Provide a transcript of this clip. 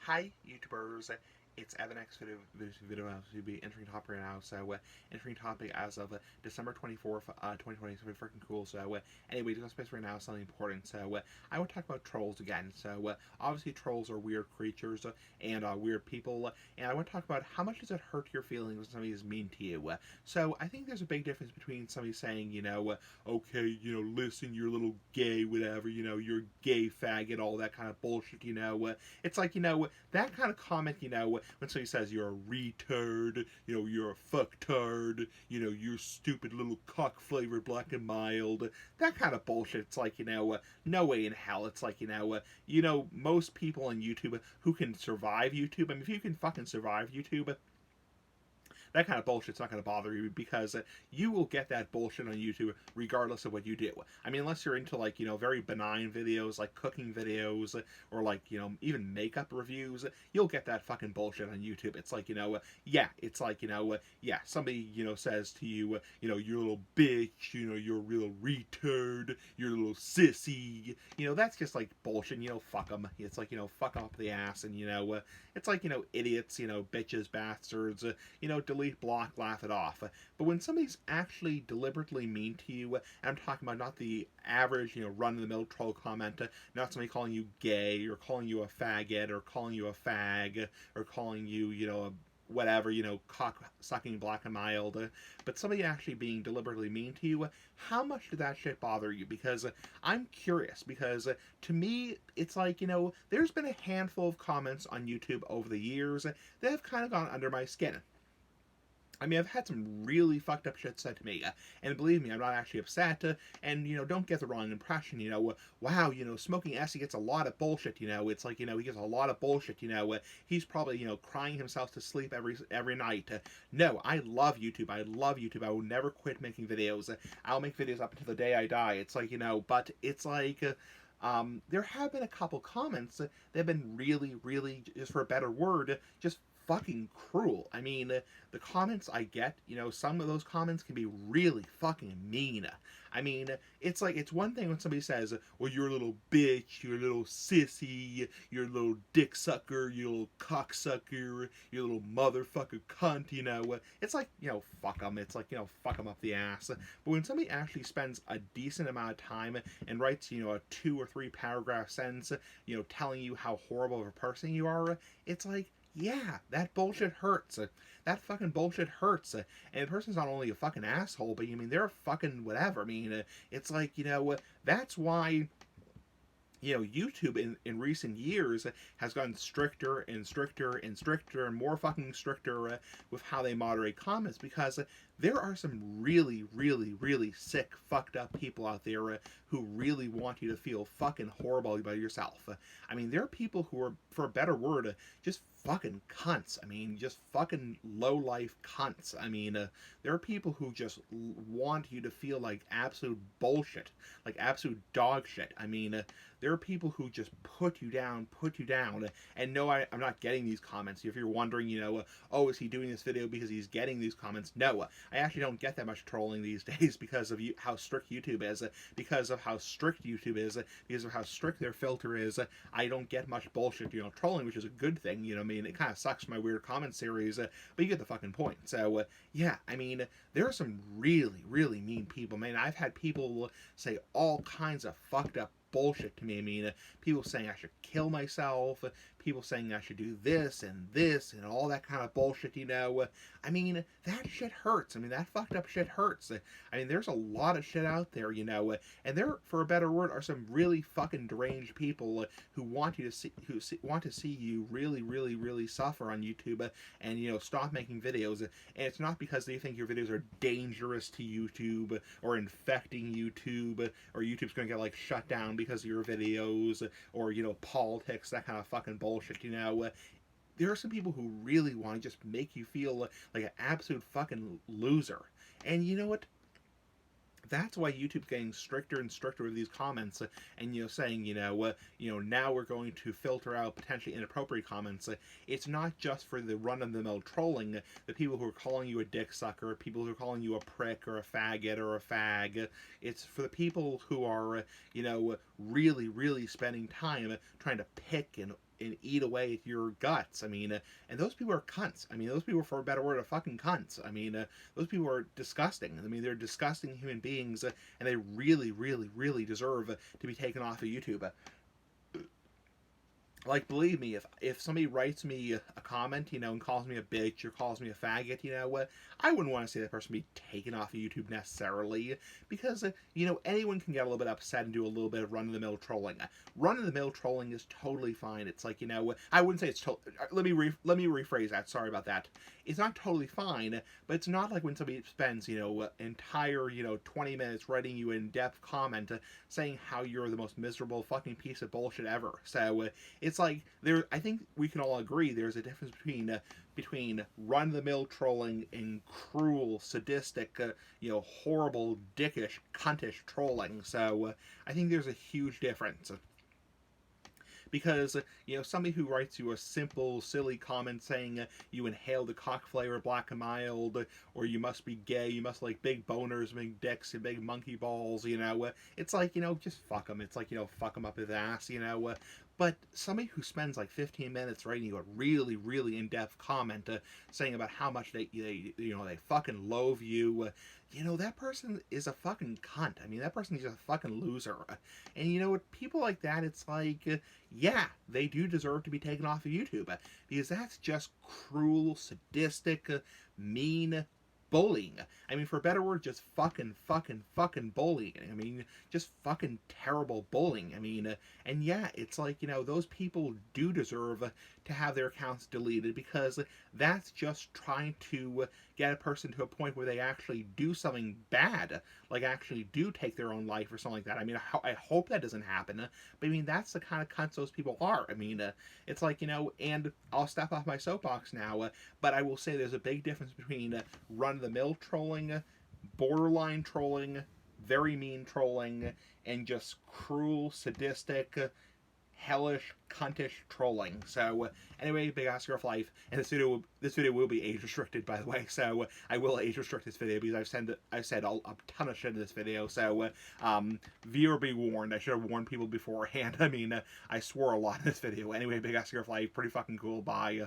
Hi, YouTubers. It's Evan X video to be entering topic right now. So, entering topic as of December 24th, 2020. So, freaking cool. So, anyway, just space right now is something important. So, I want to talk about trolls again. So, obviously, trolls are weird creatures and weird people. And I want to talk about how much does it hurt your feelings when somebody is mean to you. So, I think there's a big difference between somebody saying, okay, listen, you're a little gay, whatever, you're gay faggot, all that kind of bullshit, it's like, that kind of comment, when somebody says you're a retard, you're a fucktard, you're stupid little cock flavored black and mild, that kind of bullshit. It's like, no way in hell. It's like, most people on YouTube who can survive YouTube, I mean, if you can fucking survive YouTube, that kind of bullshit's not going to bother you because you will get that bullshit on YouTube regardless of what you do. I mean, unless you're into like, very benign videos like cooking videos or like, even makeup reviews, you'll get that fucking bullshit on YouTube. It's like, yeah, it's like, yeah, somebody, says to you, you're a little bitch, you're a real retard, you're a little sissy, that's just like bullshit, fuck them. It's like, fuck up the ass and, it's like, idiots, bitches, bastards, delete, block, laugh it off. But when somebody's actually deliberately mean to you, and I'm talking about not the average, run of the mill troll comment, not somebody calling you gay or calling you a faggot or calling you a fag or calling you, whatever, cock sucking black and mild, but somebody actually being deliberately mean to you, how much did that shit bother you? Because I'm curious, because to me, it's like, there's been a handful of comments on YouTube over the years that have kind of gone under my skin. I mean, I've had some really fucked up shit said to me, and believe me, I'm not actually upset. And don't get the wrong impression. Wow, Smoking Essie gets a lot of bullshit. It's like he gets a lot of bullshit. He's probably crying himself to sleep every night. No, I love YouTube. I love YouTube. I will never quit making videos. I'll make videos up until the day I die. It's like but it's like. There have been a couple comments that have been really, really, just for a better word, just fucking cruel. I mean, the comments I get, some of those comments can be really fucking mean. I mean, it's like, it's one thing when somebody says, well, you're a little bitch, you're a little sissy, you're a little dick sucker, you're a little cocksucker, you're a little motherfucker cunt, It's like, fuck them. It's like, fuck them up the ass. But when somebody actually spends a decent amount of time and writes, a 2 or 3 paragraph sentence, telling you how horrible of a person you are, it's like, yeah, that bullshit hurts. That fucking bullshit hurts. And the person's not only a fucking asshole, but they're a fucking whatever. I mean, it's like, that's why YouTube in recent years has gotten stricter and stricter and stricter and more fucking stricter with how they moderate comments because there are some really, really, really sick, fucked up people out there who really want you to feel fucking horrible about yourself. I mean, there are people who are, for a better word, just fucking cunts. I mean, just fucking low life cunts. I mean, there are people who just want you to feel like absolute bullshit, like absolute dog shit. I mean, there are people who just put you down. And no, I'm not getting these comments. If you're wondering, oh, is he doing this video because he's getting these comments? No, I actually don't get that much trolling these days because of how strict YouTube is, because of how strict YouTube is, because of how strict their filter is. I don't get much bullshit, trolling, which is a good thing. I mean, it kind of sucks for my weird comment series, but you get the fucking point. So, yeah, I mean, there are some really, really mean people. Man, I've had people say all kinds of fucked up bullshit to me. I mean, people saying I should kill myself, people saying I should do this and all that kind of bullshit, I mean, that shit hurts. I mean, that fucked up shit hurts. I mean, there's a lot of shit out there, and there, for a better word, are some really fucking deranged people who want you to see, want to see you really, really, really suffer on YouTube and, stop making videos. And it's not because they think your videos are dangerous to YouTube or infecting YouTube or YouTube's going to get, like, shut down because of your videos or, politics, that kind of fucking bullshit, there are some people who really want to just make you feel like an absolute fucking loser. And you know what? That's why YouTube's getting stricter and stricter with these comments, and saying now we're going to filter out potentially inappropriate comments. It's not just for the run-of-the-mill trolling, the people who are calling you a dick sucker, people who are calling you a prick or a faggot or a fag. It's for the people who are really, really spending time trying to pick and eat away at your guts. I mean, and those people are cunts. I mean, those people, for a better word, are fucking cunts. I mean, those people are disgusting. I mean, they're disgusting human beings, and they really, really, really deserve to be taken off of YouTube. Like, believe me, if somebody writes me a comment, and calls me a bitch or calls me a faggot, I wouldn't want to see that person be taken off of YouTube necessarily, because anyone can get a little bit upset and do a little bit of run-of-the-mill trolling. Run-of-the-mill trolling is totally fine. It's like, I wouldn't say it's let me rephrase that. Sorry about that. It's not totally fine, but it's not like when somebody spends entire 20 minutes writing you an in-depth comment saying how you're the most miserable fucking piece of bullshit ever. So it's like I think we can all agree there's a difference between run-of-the-mill trolling and cruel, sadistic, horrible, dickish, cuntish trolling. So I think there's a huge difference. Because, somebody who writes you a simple, silly comment saying you inhale the cock flavor black and mild, or you must be gay, you must like big boners, big dicks, and big monkey balls, it's like, just fuck them. It's like, fuck them up his ass, But somebody who spends like 15 minutes writing you a really, really in-depth comment saying about how much they fucking loathe you, that person is a fucking cunt. I mean, that person is a fucking loser. And with people like that, it's like, yeah, they do deserve to be taken off of YouTube, because that's just cruel, sadistic, mean bullying. I mean, for a better word, just fucking bullying. I mean, just fucking terrible bullying. I mean, and yeah, it's like, those people do deserve to have their accounts deleted, because that's just trying to get a person to a point where they actually do something bad, like actually do take their own life or something like that. I mean, I hope that doesn't happen, but I mean, that's the kind of cunts those people are. I mean, it's like, and I'll step off my soapbox now, but I will say there's a big difference between run-of-the-mill trolling, borderline trolling, very mean trolling, and just cruel, sadistic, hellish, cuntish trolling. So anyway, Big Oscar of Life, and this video will be age restricted, by the way. So I will age restrict this video because I've said a ton of shit in this video. So viewer be warned. I should have warned people beforehand. I mean, I swore a lot in this video. Anyway, Big Oscar of Life, pretty fucking cool. Bye.